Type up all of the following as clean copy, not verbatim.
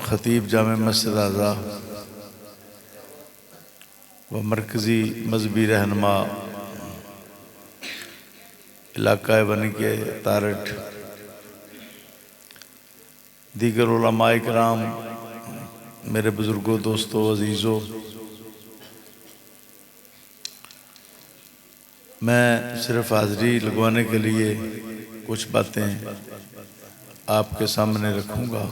خطیب جامع مسجد اعظم و مرکزی مذہبی رہنما علاقہ بنی کے تارٹ، دیگر علماء کرام، میرے بزرگوں، دوستوں، عزیزوں، میں صرف حاضری لگوانے کے لیے کچھ باتیں آپ کے سامنے رکھوں گا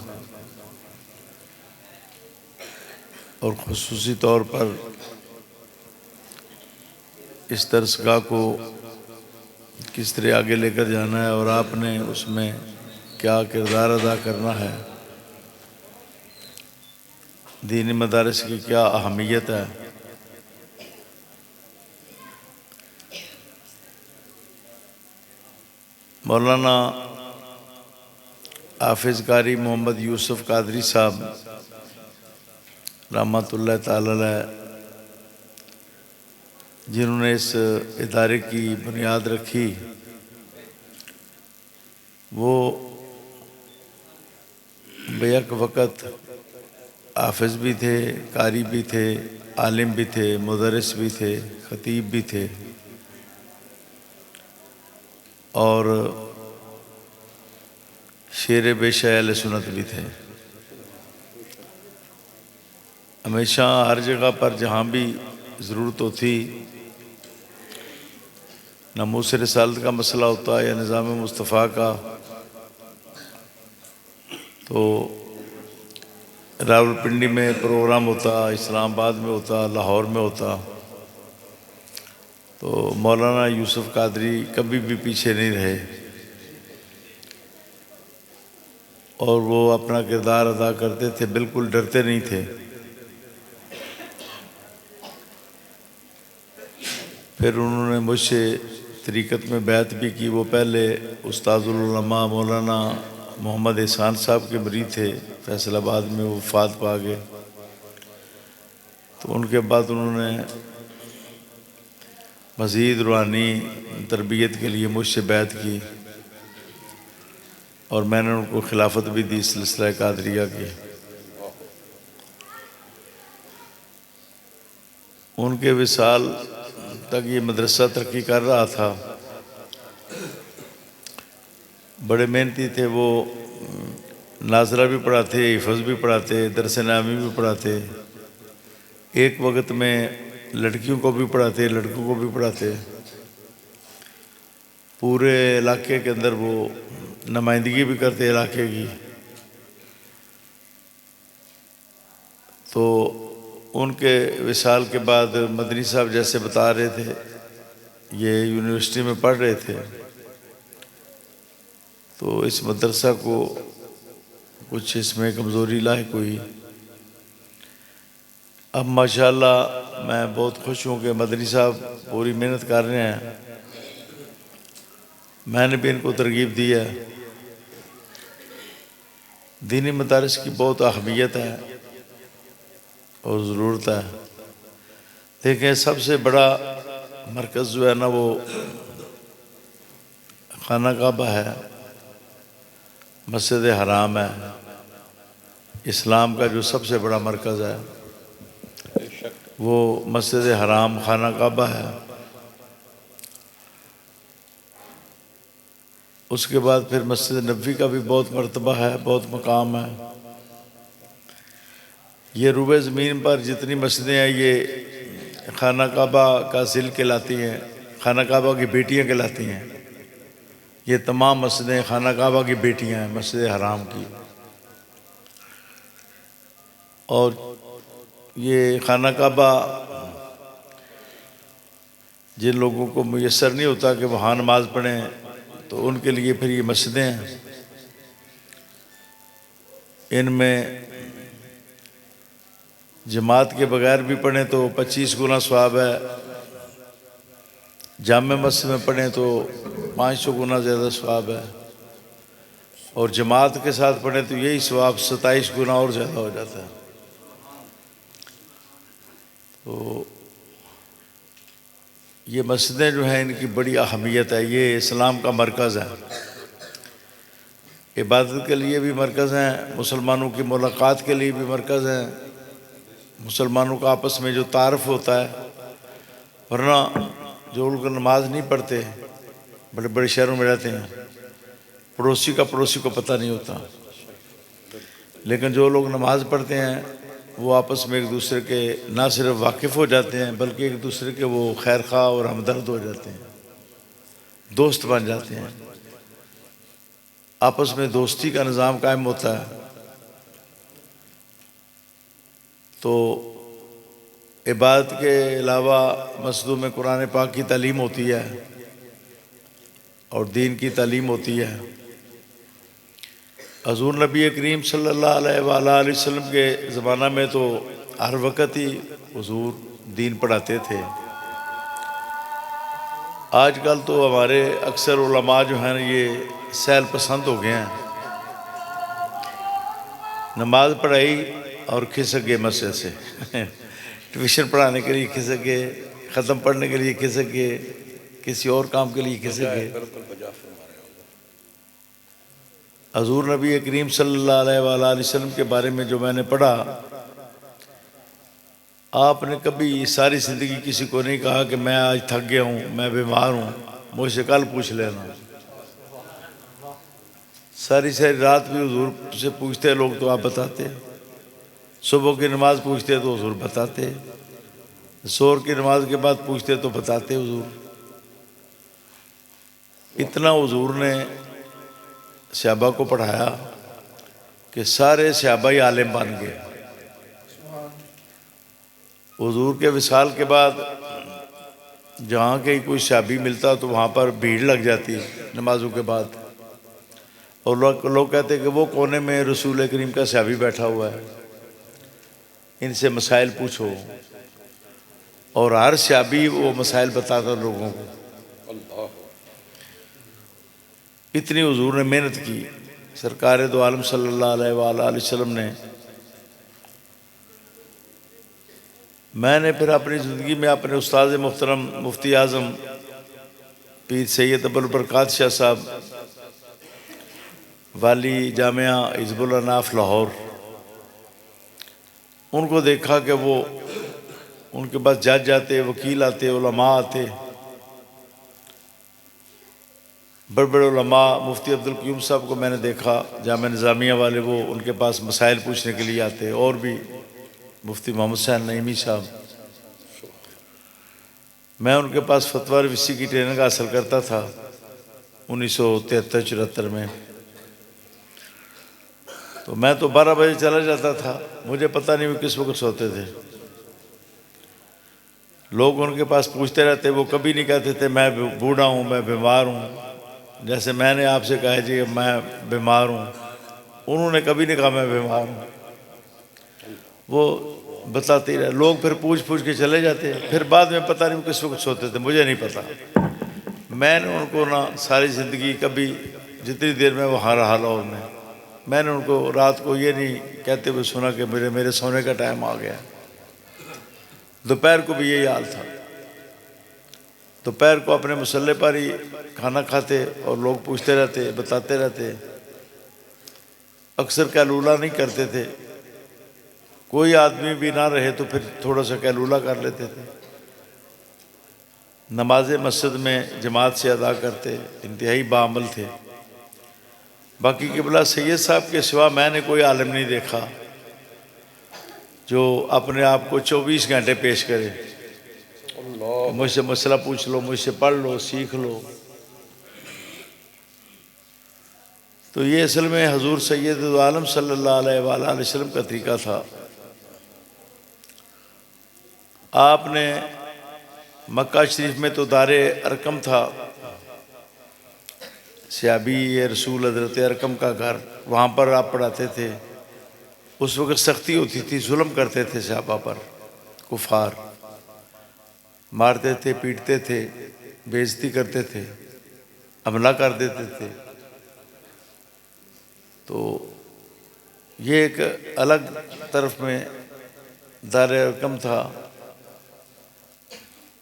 اور خصوصی طور پر اس درسگاہ کو کس طرح آگے لے کر جانا ہے اور آپ نے اس میں کیا کردار ادا کرنا ہے، دینی مدارس کی کیا اہمیت ہے، مولانا حافظ قاری محمد یوسف قادری صاحب رحمۃ اللہ تعالی علیہ، جنہوں نے اس ادارے کی بنیاد رکھی، وہ بیک وقت حافظ بھی تھے، قاری بھی تھے، عالم بھی تھے، مدرس بھی تھے، خطیب بھی تھے اور شیر بیشہ اہل سنت بھی تھے۔ ہمیشہ ہر جگہ پر جہاں بھی ضرورت ہوتی، ناموس رسالت کا مسئلہ ہوتا یا نظام مصطفیٰ کا، تو راولپنڈی میں پروگرام ہوتا، اسلام آباد میں ہوتا، لاہور میں ہوتا، تو مولانا یوسف قادری کبھی بھی پیچھے نہیں رہے اور وہ اپنا کردار ادا کرتے تھے، بالکل ڈرتے نہیں تھے۔ پھر انہوں نے مجھ سے طریقت میں بیعت بھی کی۔ وہ پہلے استاد العلماء مولانا محمد احسان صاحب کے مرید تھے، فیصل آباد میں وہ وفات پا گئے، تو ان کے بعد انہوں نے مزید روحانی تربیت کے لیے مجھ سے بیعت کی اور میں نے ان کو خلافت بھی دی سلسلہ قادریہ کی۔ ان کے وصال تک یہ مدرسہ ترقی کر رہا تھا، بڑے محنتی تھے وہ، ناظرہ بھی پڑھاتے، حفظ بھی پڑھاتے، درس نامی بھی پڑھاتے، ایک وقت میں لڑکیوں کو بھی پڑھاتے، لڑکوں کو بھی پڑھاتے، پورے علاقے کے اندر وہ نمائندگی بھی کرتے علاقے کی۔ تو ان کے وصال کے بعد مدنی صاحب جیسے بتا رہے تھے، یہ یونیورسٹی میں پڑھ رہے تھے، تو اس مدرسہ کو کچھ اس میں کمزوری لاحق ہوئی۔ اب ماشاءاللہ میں بہت خوش ہوں کہ مدنی صاحب پوری محنت کر رہے ہیں، میں نے بھی ان کو ترغیب دی ہے۔ دینی مدارس کی بہت اہمیت ہے اور ضرورت ہے۔ دیکھیں سب سے بڑا مرکز جو ہے نا وہ خانہ کعبہ ہے، مسجد حرام ہے، اسلام کا جو سب سے بڑا مرکز ہے وہ مسجد حرام خانہ کعبہ ہے۔ اس کے بعد پھر مسجد نبوی کا بھی بہت مرتبہ ہے، بہت مقام ہے۔ یہ روبے زمین پر جتنی مسجدیں ہیں یہ خانہ کعبہ کا ذل کہلاتی ہیں، خانہ کعبہ کی بیٹیاں کہلاتی ہیں۔ یہ تمام مسجدیں خانہ کعبہ کی بیٹیاں ہیں، مسجد حرام کی۔ اور یہ خانہ کعبہ جن لوگوں کو میسر نہیں ہوتا کہ وہاں نماز پڑھیں تو ان کے لیے پھر یہ مسجدیں ہیں۔ ان میں جماعت کے بغیر بھی پڑھیں تو 25 گنا ثواب ہے، جامع مسجد میں پڑھیں تو 500 گنا زیادہ ثواب ہے، اور جماعت کے ساتھ پڑھیں تو یہی ثواب 27 گنا اور زیادہ ہو جاتا ہے۔ تو یہ مسجدیں جو ہیں ان کی بڑی اہمیت ہے، یہ اسلام کا مرکز ہے۔ عبادت کے لیے بھی مرکز ہیں، مسلمانوں کی ملاقات کے لیے بھی مرکز ہیں، مسلمانوں کا آپس میں جو تعارف ہوتا ہے۔ ورنہ جو لوگ نماز نہیں پڑھتے بڑے بڑے شہروں میں رہتے ہیں، پڑوسی کا پڑوسی کو پتہ نہیں ہوتا، لیکن جو لوگ نماز پڑھتے ہیں وہ آپس میں ایک دوسرے کے نہ صرف واقف ہو جاتے ہیں بلکہ ایک دوسرے کے وہ خیر خواہ اور ہمدرد ہو جاتے ہیں، دوست بن جاتے ہیں، آپس میں دوستی کا نظام قائم ہوتا ہے۔ تو عبادت کے علاوہ مسجدوں میں قرآن پاک کی تعلیم ہوتی ہے اور دین کی تعلیم ہوتی ہے۔ حضور نبی کریم صلی اللہ علیہ وآلہ وسلم کے زمانہ میں تو ہر وقت ہی حضور دین پڑھاتے تھے۔ آج کل تو ہمارے اکثر علماء جو ہیں یہ سیل پسند ہو گئے ہیں، نماز پڑھائی اور کھسک گئے مسجد سے، ٹیوشن پڑھانے کے لیے کھسک گئے، ختم پڑھنے کے لیے کھسک گئے، کسی اور کام کے لیے کھسک گئے۔ حضور نبی کریم صلی اللہ علیہ وآلہ وسلم کے بارے میں جو میں نے پڑھا، آپ نے کبھی ساری زندگی کسی کو نہیں کہا کہ میں آج تھک گیا ہوں، میں بیمار ہوں، مجھ سے کل پوچھ لینا۔ ساری رات بھی حضور سے پوچھتے لوگ تو آپ بتاتے، صبح کی نماز پوچھتے تو حضور بتاتے، ظہر کی نماز کے بعد پوچھتے تو بتاتے حضور۔ اتنا حضور نے صحابہ کو پڑھایا کہ سارے صحابہ ہی عالم بن گئے۔ حضور کے وصال کے بعد جہاں کہیں کوئی صحابی ملتا تو وہاں پر بھیڑ لگ جاتی نمازوں کے بعد، اور لوگ کہتے کہ وہ کونے میں رسول کریم کا صحابی بیٹھا ہوا ہے، ان سے مسائل پوچھو، اور ہر صحابی وہ مسائل بتاتا لوگوں کو۔ اتنی حضور نے محنت کی، سرکار دو عالم صلی اللہ علیہ وآلہ وسلم نے۔ میں نے پھر اپنی زندگی میں اپنے استاد محترم مفتی اعظم پیر سید ابوالبرکات شاہ صاحب، والی جامعہ حزب الاناف لاہور، ان کو دیکھا کہ وہ ان کے پاس جج آتے، وکیل آتے، علماء آتے، بڑے بڑے علماء۔ مفتی عبدالقیوم صاحب کو میں نے دیکھا، جامعہ نظامیہ والے، وہ ان کے پاس مسائل پوچھنے کے لیے آتے، اور بھی مفتی محمد حسین نعیمی صاحب۔ میں ان کے پاس فتویٰ روسی کی ٹریننگ حاصل کرتا تھا 1973-74 میں، تو میں تو 12 بجے چلا جاتا تھا، مجھے پتہ نہیں وہ کس وقت سوتے تھے۔ لوگ ان کے پاس پوچھتے رہتے، وہ کبھی نہیں کہتے تھے میں بوڑھا ہوں، میں بیمار ہوں، جیسے میں نے آپ سے کہا جی میں بیمار ہوں، انہوں نے کبھی نہیں کہا میں بیمار ہوں۔ وہ بتاتے ہی رہے، لوگ پھر پوچھ کے چلے جاتے، پھر بعد میں پتہ نہیں کس وقت سوتے تھے، مجھے نہیں پتا۔ میں نے ان کو نہ ساری زندگی کبھی جتنی دیر میں وہاں رہا لاہور میں نے ان کو رات کو یہ نہیں کہتے ہوئے سنا کہ میرے سونے کا ٹائم آ گیا۔ دوپہر کو بھی یہی حال تھا، دوپہر کو اپنے مصلے پر ہی کھانا کھاتے اور لوگ پوچھتے رہتے، بتاتے رہتے۔ اکثر قیلولہ نہیں کرتے تھے، کوئی آدمی بھی نہ رہے تو پھر تھوڑا سا قیلولہ کر لیتے تھے۔ نماز مسجد میں جماعت سے ادا کرتے، انتہائی باعمل تھے۔ باقی قبلہ سید صاحب کے سوا میں نے کوئی عالم نہیں دیکھا جو اپنے آپ کو 24 گھنٹے پیش کرے، مجھ سے مسئلہ پوچھ لو، مجھ سے پڑھ لو، سیکھ لو۔ تو یہ اصل میں حضور سید دو عالم صلی اللہ علیہ وآلہ وسلم کا طریقہ تھا۔ آپ نے مکہ شریف میں تو دار ارقم تھا، صحابی رسول حضرت ارقم کا گھر، وہاں پر آپ پڑھاتے تھے۔ اس وقت سختی ہوتی تھی، ظلم کرتے تھے صحابہ پر، کفار مارتے تھے، پیٹتے تھے، بے عزتی کرتے تھے، حملہ کر دیتے تھے۔ تو یہ ایک الگ طرف میں دار ارقم تھا،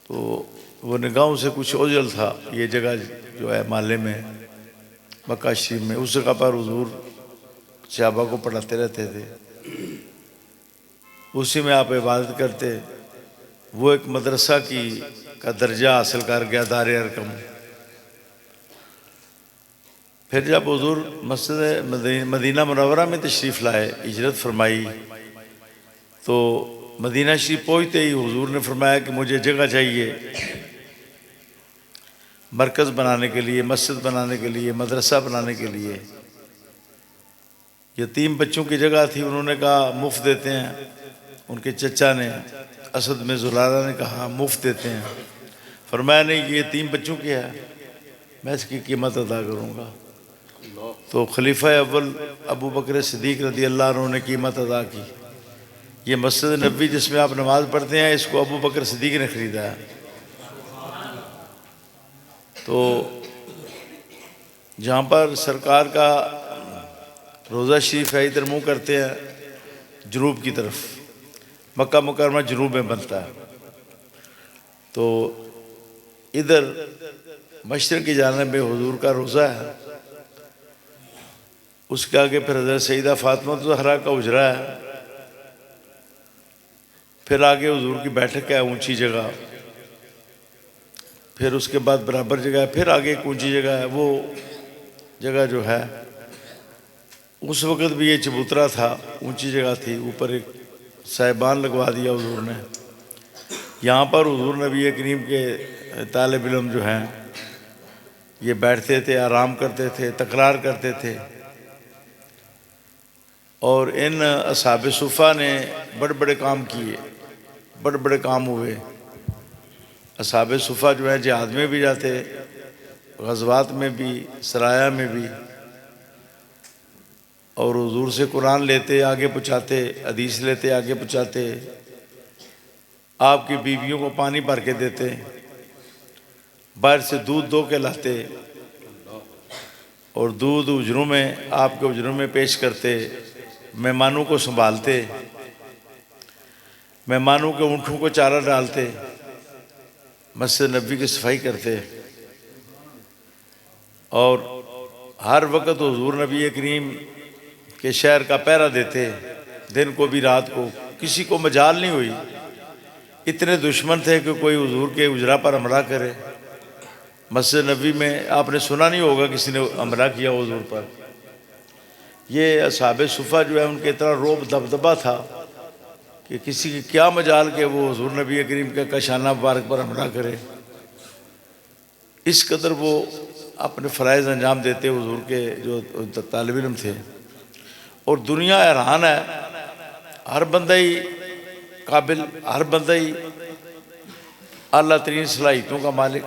تو وہ نگاہوں سے کچھ اوجھل تھا یہ جگہ جو ہے محلے میں۔ مکہ شریف میں، اس جگہ پر حضور صحابہ کو پڑھاتے رہتے تھے، اسی میں آپ عبادت کرتے۔ وہ ایک مدرسہ کا درجہ حاصل کر گیا، دار ارقم۔ پھر جب حضور مسجد مدینہ منورہ میں تشریف لائے، ہجرت فرمائی، تو مدینہ شریف پہنچتے ہی حضور نے فرمایا کہ مجھے جگہ چاہیے مرکز بنانے کے لیے، مسجد بنانے کے لیے، مدرسہ بنانے کے لیے۔ یتیم بچوں کی جگہ تھی، انہوں نے کہا مفت دیتے ہیں۔ ان کے چچا نے، اسد میں زرارہ نے کہا مفت دیتے ہیں۔ فرمایا نہیں، یہ یتیم بچوں کی ہے، میں اس کی قیمت ادا کروں گا۔ تو خلیفہ اول ابو بکر صدیق رضی اللہ عنہ نے قیمت ادا کی۔ یہ مسجد نبوی جس میں آپ نماز پڑھتے ہیں، اس کو ابو بکر صدیق نے خریدا ہے۔ تو جہاں پر سرکار کا روضہ شریف ہے، ادھر منہ کرتے ہیں جنوب کی طرف، مکہ مکرمہ جنوب میں بنتا ہے، تو ادھر مشرق کی جانب میں حضور کا روضہ ہے، اس کے آگے پھر حضرت سیدہ فاطمہ زہرا کا حجرہ ہے، پھر آگے حضور کی بیٹھک ہے اونچی جگہ، پھر اس کے بعد برابر جگہ ہے، پھر آگے ایک اونچی جگہ ہے۔ وہ جگہ جو ہے اس وقت بھی یہ چبوترا تھا، اونچی جگہ تھی، اوپر ایک صاحبان لگوا دیا حضور نے۔ یہاں پر حضور نبی کریم کے طالب علم جو ہیں یہ بیٹھتے تھے، آرام کرتے تھے، تکرار کرتے تھے، اور ان اصحاب صفہ نے بڑے بڑے کام کیے، بڑے بڑے کام ہوئے۔ اصحاب صفہ جو ہیں جہاد میں بھی جاتے، غزوات میں بھی، سرایا میں بھی، اور حضور سے قرآن لیتے آگے پہنچاتے، حدیث لیتے آگے پہنچاتے، آپ کی بیویوں کو پانی بھر کے دیتے، باہر سے دودھ دو کے لاتے، اور دودھ اجروں میں، آپ کے اجروں میں پیش کرتے، مہمانوں کو سنبھالتے، مہمانوں کے اونٹوں کو چارہ ڈالتے، مسجد نبوی کی صفائی کرتے، اور ہر وقت حضور نبی کریم کے شہر کا پہرہ دیتے، دن کو بھی رات کو۔ کسی کو مجال نہیں ہوئی، اتنے دشمن تھے کہ کوئی حضور کے اجرا پر حملہ کرے۔ مسجد نبوی میں آپ نے سنا نہیں ہوگا کسی نے حملہ کیا حضور پر۔ یہ اصحاب صفہ جو ہے ان کے اتنا روب دبدبہ تھا کہ کسی کی کیا مجال کہ وہ حضور نبی کریم کے کاشانہ مبارک پر حملہ کرے۔ اس قدر وہ اپنے فرائض انجام دیتے حضور کے جو طالب علم تھے، اور دنیا حیران ہے، ہر بندہ ہی قابل، ہر بندہ ہی اعلیٰ ترین صلاحیتوں کا مالک۔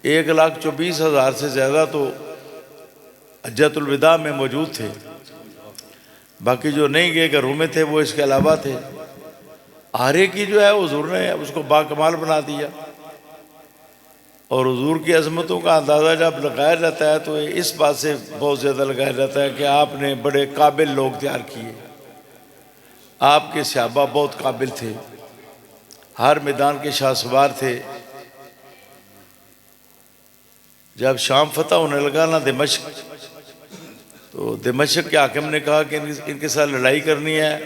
1,24,000 سے زیادہ تو حجۃ الوداع میں موجود تھے، باقی جو نہیں گئے گھروں میں تھے وہ اس کے علاوہ تھے۔ ہر ایک کی جو ہے حضور نے اس کو باکمال بنا دیا، اور حضور کی عظمتوں کا اندازہ جب لگایا جاتا ہے تو اس بات سے بہت زیادہ لگایا جاتا ہے کہ آپ نے بڑے قابل لوگ تیار کیے۔ آپ کے صحابہ بہت قابل تھے، ہر میدان کے شاہ سوار تھے۔ جب شام فتح ہونے لگا نا دمشق، تو دمشق کے حاکم نے کہا کہ ان کے ساتھ لڑائی کرنی ہے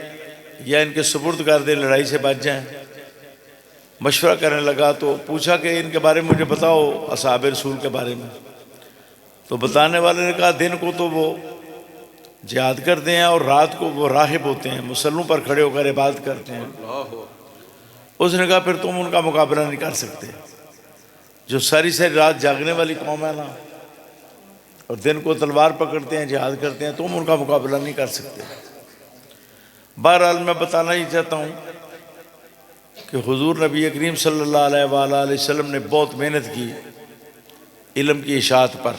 یا ان کے سپرد کر دیں، لڑائی سے بچ جائیں۔ مشورہ کرنے لگا تو پوچھا کہ ان کے بارے میں مجھے بتاؤ، اصحاب رسول کے بارے میں۔ تو بتانے والے نے کہا دن کو تو وہ جہاد کرتے ہیں اور رات کو وہ راہب ہوتے ہیں، مسلوں پر کھڑے ہو کر عبادت کرتے ہیں۔ اس نے کہا پھر تم ان کا مقابلہ نہیں کر سکتے، جو ساری ساری رات جاگنے والی قوم ہے نا، اور دن کو تلوار پکڑتے ہیں، جہاد کرتے ہیں، تم ان کا مقابلہ نہیں کر سکتے۔ بہرحال میں بتانا ہی چاہتا ہوں کہ حضور نبی کریم صلی اللہ علیہ وآلہ وسلم نے بہت محنت کی علم کی اشاعت پر۔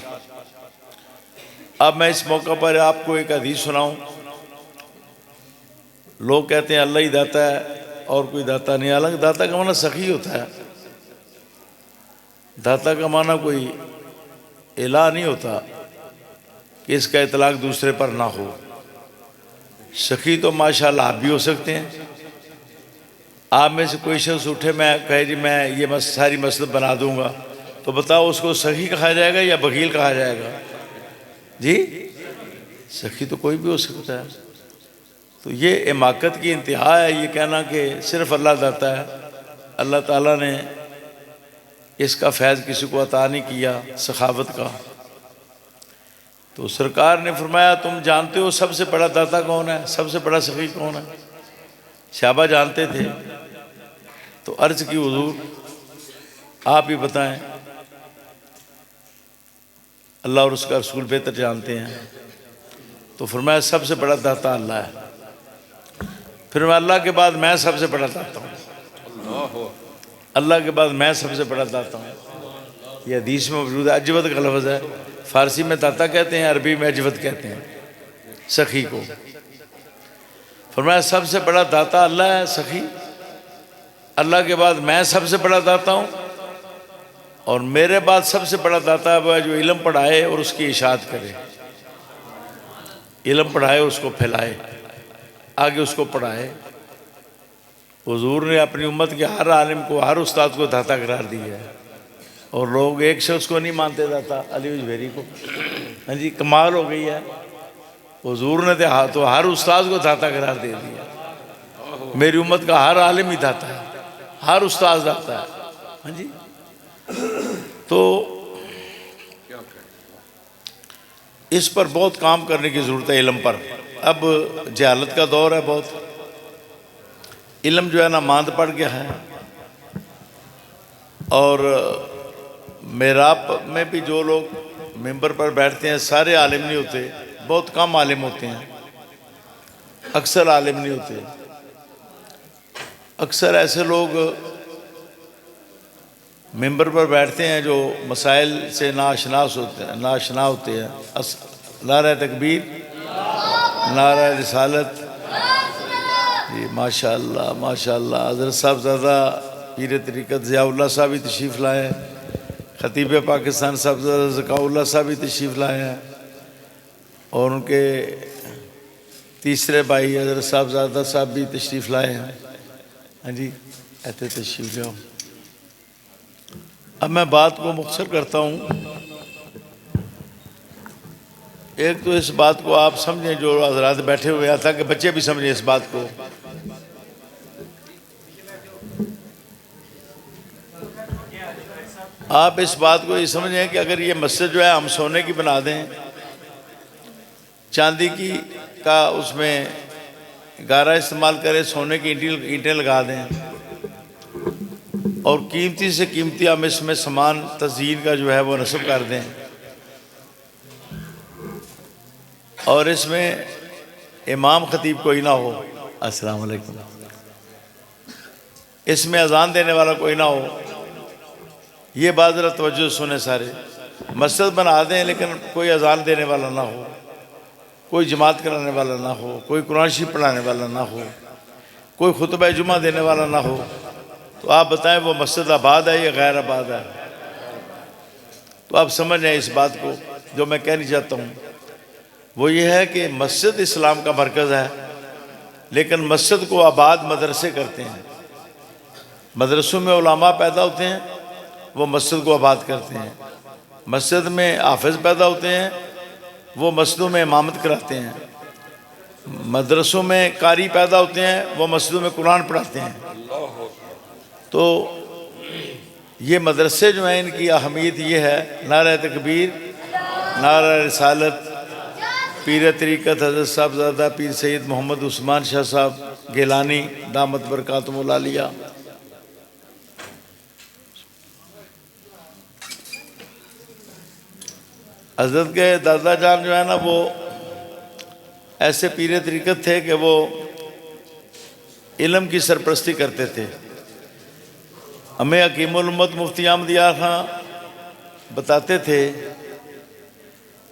اب میں اس موقع پر آپ کو ایک حدیث سناؤں۔ لوگ کہتے ہیں اللہ ہی داتا ہے اور کوئی داتا نہیں، حالانکہ داتا کا معنی سخی ہوتا ہے، داتا کا معنی کوئی الہ نہیں ہوتا کہ اس کا اطلاق دوسرے پر نہ ہو۔ سخی تو ماشاءاللہ آپ بھی ہو سکتے ہیں۔ آپ میں سے کوئی شخص اٹھے میں کہے جی میں یہ ساری مسجد بنا دوں گا، تو بتاؤ اس کو سخی کہا جائے گا یا بخیل کہا جائے گا؟ جی سخی تو کوئی بھی ہو سکتا ہے. تو یہ حماقت کی انتہا ہے یہ کہنا کہ صرف اللہ دیتا ہے. اللہ تعالیٰ نے اس کا فیض کسی کو عطا نہیں کیا سخاوت کا. تو سرکار نے فرمایا تم جانتے ہو سب سے بڑا داتا کون ہے, سب سے بڑا سخی کون ہے؟ صحابہ جانتے تھے. تو عرض کی حضور آپ ہی بتائیں. اللہ اور اس کا رسول بہتر جانتے ہیں. تو فرمایا سب سے بڑا داتا اللہ ہے. پھر میں اللہ کے بعد میں سب سے بڑا داتا ہوں. اللہ کے بعد میں سب سے بڑا داتا ہوں. یہ حدیث میں موجود ہے. اجود کا لفظ ہے. فارسی میں داتا کہتے ہیں, عربی میں اجود کہتے ہیں سخی کو. فرمایا سب سے بڑا داتا اللہ ہے سخی. اللہ کے بعد میں سب سے بڑا داتا ہوں, اور میرے بعد سب سے بڑا داتا ہے وہ جو علم پڑھائے اور اس کی اشاعت کرے. علم پڑھائے اس کو پھیلائے, آگے اس کو پڑھائے. حضور نے اپنی امت کے ہر عالم کو, ہر استاد کو داتا قرار دیا ہے. اور لوگ ایک شخص کو نہیں مانتے داتا, علی اجویری کو. ہاں جی کمال ہو گئی ہے. حضور نے تو ہر استاد کو داتا قرار دے دیا. میری امت کا ہر عالم ہی داتا ہے, ہر استاد داتا ہے. ہاں جی تو اس پر بہت کام کرنے کی ضرورت ہے علم پر. اب جہالت کا دور ہے بہت. علم جو ہے نا ماند پڑ گیا ہے. اور محراب میں بھی جو لوگ ممبر پر بیٹھتے ہیں سارے عالم نہیں ہوتے, بہت کم عالم ہوتے ہیں, اکثر عالم نہیں ہوتے. اکثر ایسے لوگ ممبر پر بیٹھتے ہیں جو مسائل سے ناشنا ہوتے ہیں. نعرہ تکبیر, نعرہ رسالت. جی ماشاء اللہ ماشاء اللہ. حضرت صاحب زادہ پیر طریقت ضیاء اللہ صاحب بھی تشریف لائے ہیں. خطیب پاکستان صاحب زادہ ذکاء اللہ صاحب بھی تشریف لائے ہیں. اور ان کے تیسرے بھائی حضرت صاحب زادہ صاحب بھی تشریف لائے ہیں. ہاں جی ایسے تشریف لاؤ. اب میں بات کو مختصر کرتا ہوں. ایک تو اس بات کو آپ سمجھیں جو حضرات بیٹھے ہوئے ہیں, تاکہ بچے بھی سمجھیں اس بات کو. آپ اس بات کو یہ سمجھیں کہ اگر یہ مسجد جو ہے ہم سونے کی بنا دیں, چاندی کی کا اس میں گارا استعمال کریں, سونے کی اینٹیں لگا دیں, اور قیمتی سے قیمتی ہم اس میں سامان تزئین کا جو ہے وہ نصب کر دیں, اور اس میں امام خطیب کوئی نہ ہو, السلام علیکم, اس میں اذان دینے والا کوئی نہ ہو. یہ بات ذرا توجہ سنیں سارے. مسجد بنا دیں لیکن کوئی اذان دینے والا نہ ہو, کوئی جماعت کرانے والا نہ ہو, کوئی قرآن شریف پڑھانے والا نہ ہو, کوئی خطبہ جمعہ دینے والا نہ ہو. تو آپ بتائیں وہ مسجد آباد ہے یا غیر آباد ہے؟ تو آپ سمجھ جائیں اس بات کو. جو میں کہنا چاہتا ہوں وہ یہ ہے کہ مسجد اسلام کا مرکز ہے, لیکن مسجد کو آباد مدرسے کرتے ہیں. مدرسوں میں علماء پیدا ہوتے ہیں, وہ مسجد کو آباد کرتے ہیں. مسجد میں حافظ پیدا ہوتے ہیں, وہ مسجدوں میں امامت کراتے ہیں. مدرسوں میں قاری پیدا ہوتے ہیں, وہ مسجدوں میں قرآن پڑھاتے ہیں. تو یہ مدرسے جو ہیں ان کی اہمیت یہ ہے, نعرہ تکبیر, نعرہ رسالت, پیر طریقت حضرت صاحب زادہ پیر سید محمد عثمان شاہ صاحب گیلانی دامت برکاتہم العالیہ. حضرت کے دادا جان جو ہے نا وہ ایسے پیر طریقت تھے کہ وہ علم کی سرپرستی کرتے تھے. ہمیں حکیم الامت مفتی احمد یار خان بتاتے تھے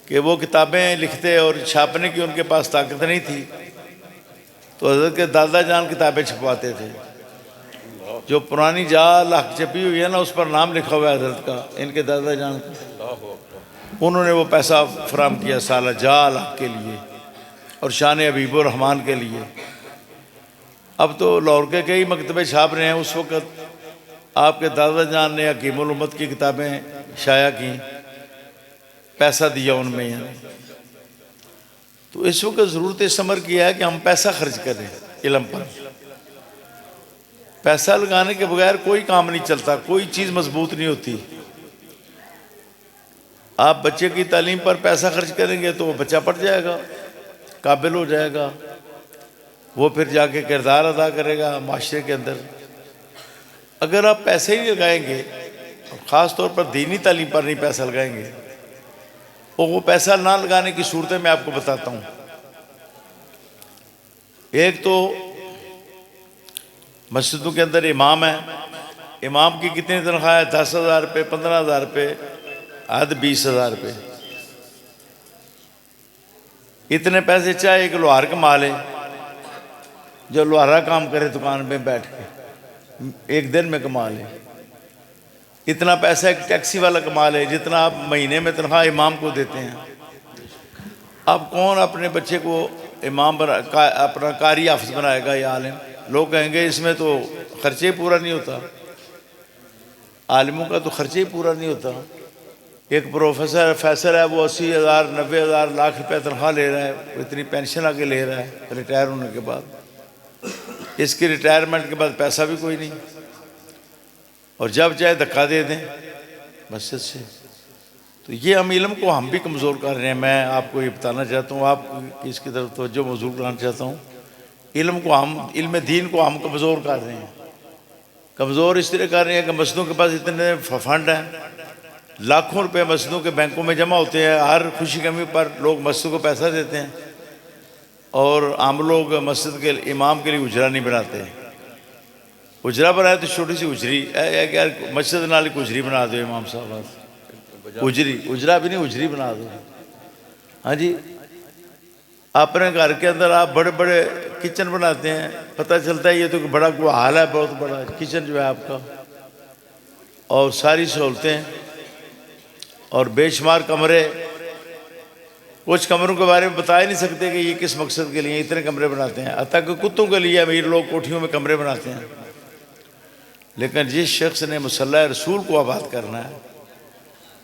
کہ وہ کتابیں لکھتے اور چھاپنے کی ان کے پاس طاقت نہیں تھی, تو حضرت کے دادا جان کتابیں چھپواتے تھے. جو پرانی جال حق چھپی ہوئی ہے نا اس پر نام لکھا ہوا ہے حضرت کا, ان کے دادا جان کا. انہوں نے وہ پیسہ فراہم کیا سالہ جال حق کے لیے اور شان حبیب الرحمن کے لیے. اب تو لاہور کے کئی مکتبے چھاپ رہے ہیں. اس وقت آپ کے دادا جان نے حکیم الامت کی کتابیں شائع کی, پیسہ دیا ان میں. تو اس وقت ضرورت اس عمر کی ہے کہ ہم پیسہ خرچ کریں علم پر. پیسہ لگانے کے بغیر کوئی کام نہیں چلتا، کوئی چیز مضبوط نہیں ہوتی. آپ بچے کی تعلیم پر پیسہ خرچ کریں گے تو وہ بچہ پڑھ جائے گا، قابل ہو جائے گا، وہ پھر جا کے کردار ادا کرے گا معاشرے کے اندر. اگر آپ پیسے ہی نہیں لگائیں گے، خاص طور پر دینی تعلیم پر نہیں پیسہ لگائیں گے، اور وہ پیسہ نہ لگانے کی صورتیں میں آپ کو بتاتا ہوں. ایک تو مسجدوں کے اندر امام ہے، امام کی کتنی تنخواہ ہے؟ 10,000 روپے، 15,000 روپے، حد 20,000 روپے. اتنے پیسے چاہے ایک لوہار کما لے، جو لوہارا کام کرے دکان میں بیٹھ کے، ایک دن میں کما لے. اتنا پیسہ ایک ٹیکسی والا کما لے جتنا آپ مہینے میں تنخواہ امام کو دیتے ہیں. اب کون اپنے بچے کو امام اپنا قاری حافظ بنائے گا یا عالم؟ لوگ کہیں گے اس میں تو خرچے ہی پورا نہیں ہوتا. عالموں کا تو خرچے ہی پورا نہیں ہوتا. ایک پروفیسر ہے، وہ 80,000 90,000 لاکھ روپے تنخواہ لے رہا ہے، وہ اتنی پینشن آگے لے رہا ہے ریٹائر ہونے کے بعد. اس کی ریٹائرمنٹ کے بعد پیسہ بھی کوئی نہیں، اور جب چاہے دھکا دے دیں مسجد سے. تو یہ ہم علم کو ہم بھی کمزور کر رہے ہیں. میں آپ کو یہ بتانا چاہتا ہوں، آپ کی اس کی طرف توجہ مبذول کرانا چاہتا ہوں. علم دین کو ہم کمزور کر رہے ہیں. کمزور اس طرح کر رہے ہیں کہ مسجدوں کے پاس اتنے فنڈ ہیں، لاکھوں روپے مسجدوں کے بینکوں میں جمع ہوتے ہیں. ہر خوشی غمی پر لوگ مسجد کو پیسہ دیتے ہیں، اور عام لوگ مسجد کے امام کے لیے اجرا نہیں بناتے. اجرا بنائے تو چھوٹی سی اجری ہے، مسجد نال ایک اجری بنا دو امام صاحب. اجرا بھی نہیں، اجری بنا دو. ہاں جی، اپنے گھر کے اندر آپ بڑے بڑے کچن بناتے ہیں، پتہ چلتا ہے یہ تو بڑا کوئی حال ہے، بہت بڑا کچن جو ہے آپ کا، اور ساری سہولتیں اور بے شمار کمرے. کچھ کمروں کے بارے میں بتا ہی نہیں سکتے کہ یہ کس مقصد کے لیے اتنے کمرے بناتے ہیں. حتیٰ کہ کتوں کے لیے امیر لوگ کوٹھیوں میں کمرے بناتے ہیں. لیکن جس شخص نے مصلی رسول کو آباد کرنا ہے،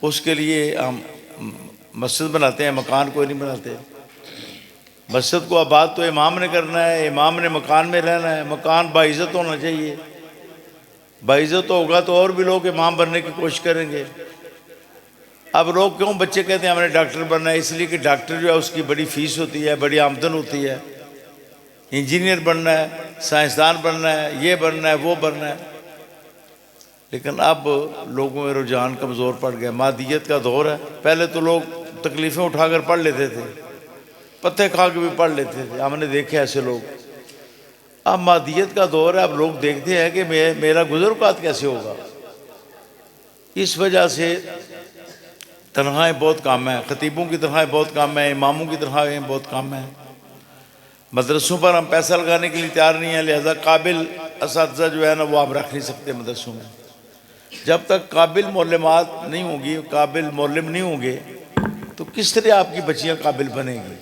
اس کے لیے ہم مسجد بناتے ہیں، مکان کوئی نہیں بناتے. مسجد کو آباد تو امام نے کرنا ہے، امام نے مکان میں رہنا ہے. مکان باعزت ہونا چاہیے. باعزت ہوگا تو اور بھی لوگ امام بننے کی کوشش کریں گے. اب لوگ کیوں بچے کہتے ہیں ہم نے ڈاکٹر بننا ہے؟ اس لیے کہ ڈاکٹر جو ہے اس کی بڑی فیس ہوتی ہے، بڑی آمدن ہوتی ہے. انجینئر بننا ہے، سائنسدان بننا ہے، یہ بننا ہے، وہ بننا ہے. لیکن اب لوگوں میں رجحان کمزور پڑ گیا. مادیت کا دور ہے. پہلے تو لوگ تکلیفیں اٹھا کر پڑھ لیتے تھے، پتے کھا کے بھی پڑھ لیتے تھے، ہم نے دیکھے ایسے لوگ. اب مادیت کا دور ہے. اب لوگ دیکھتے ہیں کہ میرا گزر اوقات کیسے ہوگا. اس وجہ سے تنخواہیں بہت کم ہیں. خطیبوں کی تنخواہیں بہت کم ہیں، اماموں کی تنخواہیں بہت کم ہیں. مدرسوں پر ہم پیسہ لگانے کے لیے تیار نہیں ہیں. لہذا قابل اساتذہ جو ہے نا وہ آپ رکھ نہیں سکتے مدرسوں میں. جب تک قابل معلمات نہیں ہوں گی، قابل معلم نہیں ہوں گے، تو کس طرح آپ کی بچیاں قابل بنیں گی؟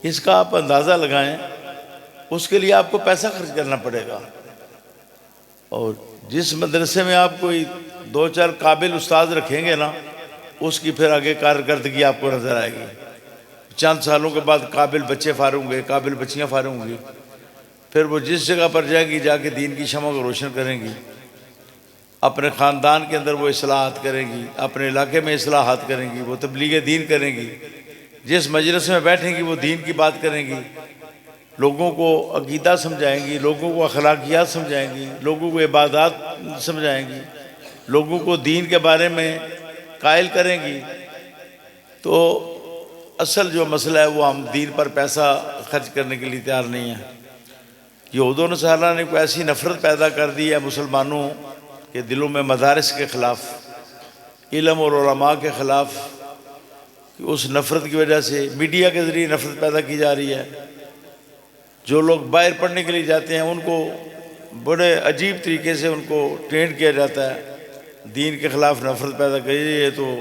اس کا آپ اندازہ لگائیں. اس کے لیے آپ کو پیسہ خرچ کرنا پڑے گا. اور جس مدرسے میں آپ کوئی 2-4 قابل استاد رکھیں گے نا، اس کی پھر آگے کارکردگی آپ کو نظر آئے گی. چند سالوں کے بعد قابل بچے فارغ ہوں گے، قابل بچیاں فارغ ہوں گی. پھر وہ جس جگہ پر جائیں گی جا کے دین کی شمع کو روشن کریں گی. اپنے خاندان کے اندر وہ اصلاحات کریں گی، اپنے علاقے میں اصلاحات کریں گی، وہ تبلیغ دین کریں گی. جس مجلس میں بیٹھیں گی وہ دین کی بات کریں گی، لوگوں کو عقیدہ سمجھائیں گی، لوگوں کو اخلاقیات سمجھائیں گی، لوگوں کو عبادات سمجھائیں گی، لوگوں کو دین کے بارے میں قائل کریں گی. تو اصل جو مسئلہ ہے وہ ہم دین پر پیسہ خرچ کرنے کے لیے تیار نہیں ہیں. یہود و نصارہ نے کوئی ایسی نفرت پیدا کر دی ہے مسلمانوں کے دلوں میں مدارس کے خلاف، علم اور علماء کے خلاف، کہ اس نفرت کی وجہ سے میڈیا کے ذریعے نفرت پیدا کی جا رہی ہے. جو لوگ باہر پڑھنے کے لیے جاتے ہیں ان کو بڑے عجیب طریقے سے ان کو ٹرین کیا جاتا ہے، دین کے خلاف نفرت پیدا کری. یہ تو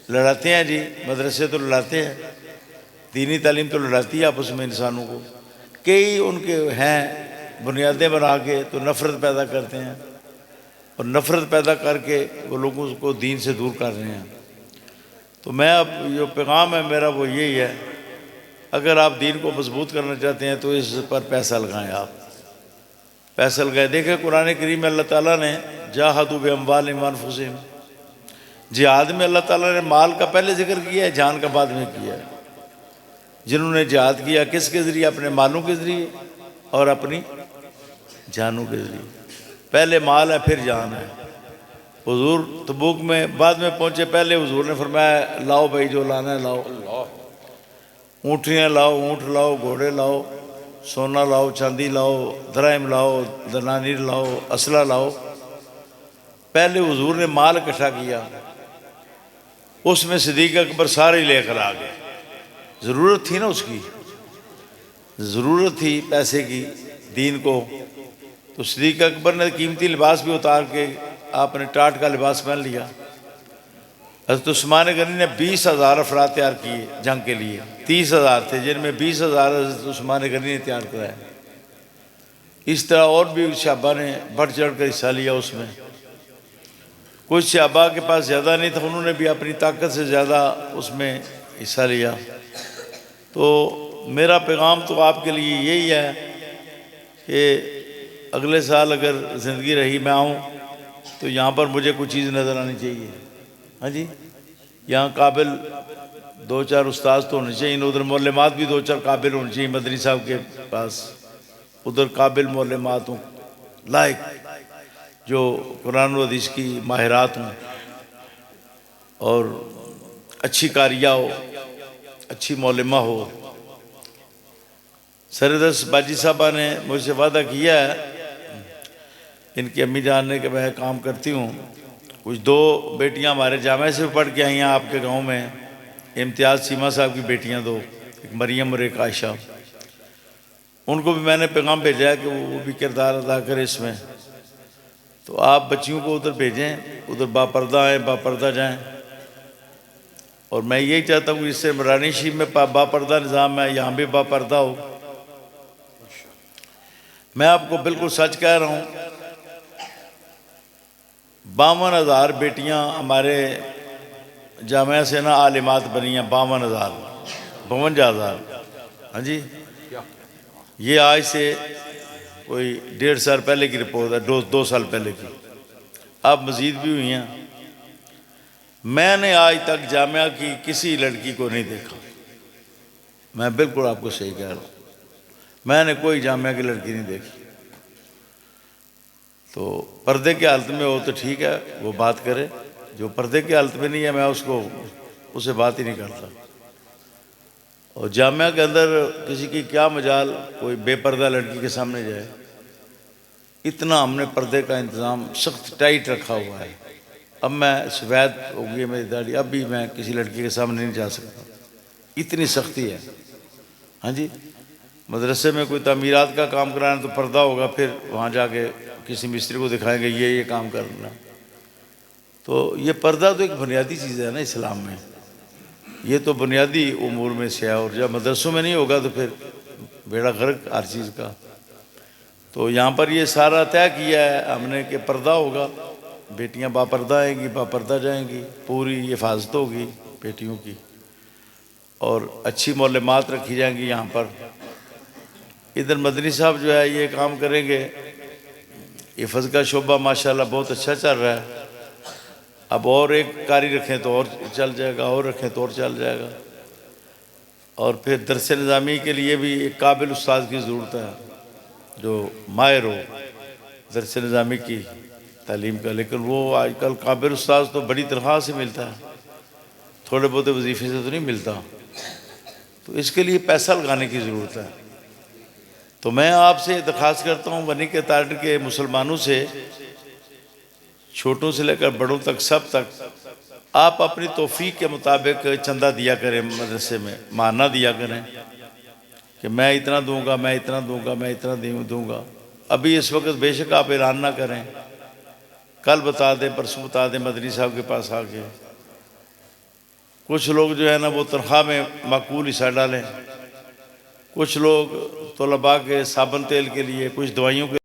لڑاتے ہیں جی، مدرسے تو لڑاتے ہیں، دینی تعلیم تو لڑاتی ہے آپس میں انسانوں کو. کئی ان کے ہیں بنیادیں بنا کے تو نفرت پیدا کرتے ہیں، اور نفرت پیدا کر کے وہ لوگوں کو دین سے دور کر رہے ہیں. تو میں اب جو پیغام ہے میرا وہ یہی ہے اگر آپ دین کو مضبوط کرنا چاہتے ہیں تو اس پر پیسہ لگائیں، آپ پیسہ لگائیں۔ دیکھیں قرآن کریم میں اللہ تعالیٰ نے جاہدوا باموالہم وانفسہم، جہاد میں اللہ تعالیٰ نے مال کا پہلے ذکر کیا ہے، جان کا بعد میں کیا ہے۔ جنہوں نے جہاد کیا کس کے ذریعے؟ اپنے مالوں کے ذریعے اور اپنی جانوں کے ذریعے۔ پہلے مال ہے پھر جان ہے۔ حضور تبوک میں بعد میں پہنچے، پہلے حضور نے فرمایا لاؤ بھائی جو لانا ہے لاؤ، اونٹیاں لاؤ، اونٹ لاؤ، گھوڑے لاؤ، سونا لاؤ، چاندی لاؤ، دراہم لاؤ، دنانیر لاؤ، اسلحہ لاؤ۔ پہلے حضور نے مال اکٹھا کیا، اس میں صدیق اکبر سارے لے کر آ گئے۔ ضرورت تھی نا، اس کی ضرورت تھی پیسے کی دین کو، تو صدیق اکبر نے قیمتی لباس بھی اتار کے آپ نے ٹاٹ کا لباس پہن لیا۔ حضرت عثمان غنی نے 20,000 افراد تیار کیے جنگ کے لیے، 30,000 تھے جن میں 20,000 حضرت عثمان غنی نے تیار کرائے۔ اس طرح اور بھی صحابہ نے بڑھ چڑھ کر حصہ لیا اس میں۔ کچھ صحابہ کے پاس زیادہ نہیں تھا، انہوں نے بھی اپنی طاقت سے زیادہ اس میں حصہ لیا۔ تو میرا پیغام تو آپ کے لیے یہی ہے کہ اگلے سال اگر زندگی رہی میں آؤں تو یہاں پر مجھے کچھ چیز نظر آنی چاہیے۔ ہاں جی، یہاں قابل 2-4 استاذ تو ہونے چاہیے، ادھر معلمات بھی 2-4 قابل ہونے چاہیے مدنی صاحب کے پاس، ادھر قابل معلمات ہوں، لائق جو قرآن و حدیث کی ماہرات ہوں، اور اچھی قاریہ ہو، اچھی معلمہ ہو۔ سردرس باجی صاحبہ نے مجھ سے وعدہ کیا ہے، ان کی امی جان نے، کہ میں کام کرتی ہوں، کچھ 2 بیٹیاں ہمارے جامعہ سے پڑھ کے آئی ہیں آپ کے گاؤں میں، امتیاز سیما صاحب کی بیٹیاں 2، ایک مریم اور ایک عائشہ، ان کو بھی میں نے پیغام بھیجا ہے کہ وہ بھی کردار ادا کرے اس میں۔ تو آپ بچیوں کو ادھر بھیجیں، ادھر باپردہ آئیں، باپردہ جائیں۔ اور میں یہی چاہتا ہوں کہ اس سے عمرانی شریف میں باپردہ نظام ہے، یہاں بھی باپردہ ہو۔ میں آپ کو بالکل سچ کہہ رہا ہوں، 52,000 بیٹیاں ہمارے جامعہ سے نا عالمات بنی ہیں، 52,000 ہاں جی، یہ آج سے کوئی 1.5 سال پہلے کی رپورٹ ہے، 2 سال پہلے کی، اب مزید بھی ہوئی ہیں۔ میں نے آج تک جامعہ کی کسی لڑکی کو نہیں دیکھا، میں بالکل آپ کو صحیح کہہ رہا ہوں، میں نے کوئی جامعہ کی لڑکی نہیں دیکھی۔ تو پردے کی حالت میں ہو تو ٹھیک ہے، وہ بات کرے، جو پردے کی حالت میں نہیں ہے میں اسے بات ہی نہیں کرتا۔ اور جامعہ کے اندر کسی کی کیا مجال کوئی بے پردہ لڑکی کے سامنے جائے، اتنا ہم نے پردے کا انتظام سخت ٹائٹ رکھا ہوا ہے۔ اب میں سفید ہو گئی میری داڑھی، اب بھی میں کسی لڑکی کے سامنے نہیں جا سکتا، اتنی سختی ہے۔ ہاں جی، مدرسے میں کوئی تعمیرات کا کام کرانا تو پردہ ہوگا، پھر وہاں جا کے کسی مستری کو دکھائیں گے یہ کام کرنا۔ تو یہ پردہ تو ایک بنیادی چیز ہے نا اسلام میں، یہ تو بنیادی امور میں سے ہے، اور جب مدرسوں میں نہیں ہوگا تو پھر بیڑا غرق ہر چیز کا۔ تو یہاں پر یہ سارا طے کیا ہے ہم نے کہ پردہ ہوگا، بیٹیاں باپردہ آئیں گی، باپردہ جائیں گی، پوری حفاظت ہوگی بیٹیوں کی، اور اچھی معلمات رکھی جائیں گی یہاں پر۔ ادھر مدنی صاحب جو ہے یہ کام کریں گے، حفظ کا شعبہ ماشاءاللہ بہت اچھا چل رہا ہے، اب اور ایک قاری رکھیں تو اور چل جائے گا، اور رکھیں تو اور چل جائے گا۔ اور پھر درس نظامی کے لیے بھی ایک قابل استاد کی ضرورت ہے جو ماہر ہو درس نظامی کی تعلیم کا، لیکن وہ آج کل قابل استاد تو بڑی تنخواہ سے ملتا ہے، تھوڑے بہت وظیفے سے تو نہیں ملتا، تو اس کے لیے پیسہ لگانے کی ضرورت ہے۔ تو میں آپ سے درخواست کرتا ہوں بنی کے تارڈ کے مسلمانوں سے، چھوٹوں سے لے کر بڑوں تک، سب تک، آپ اپنی توفیق کے مطابق چندہ دیا کریں، مدرسے میں ماہانہ دیا کریں کہ میں اتنا دوں گا، میں اتنا دوں گا، میں اتنا دوں گا۔ ابھی اس وقت بے شک آپ اعلان نہ کریں، کل بتا دیں، پرسوں بتا دیں مدنی صاحب کے پاس آ کے۔ کچھ لوگ جو ہے نا وہ تنخواہ میں معقول حصہ ڈالیں، کچھ لوگ طلباء کے صابن تیل کے لیے، کچھ دوائیوں کے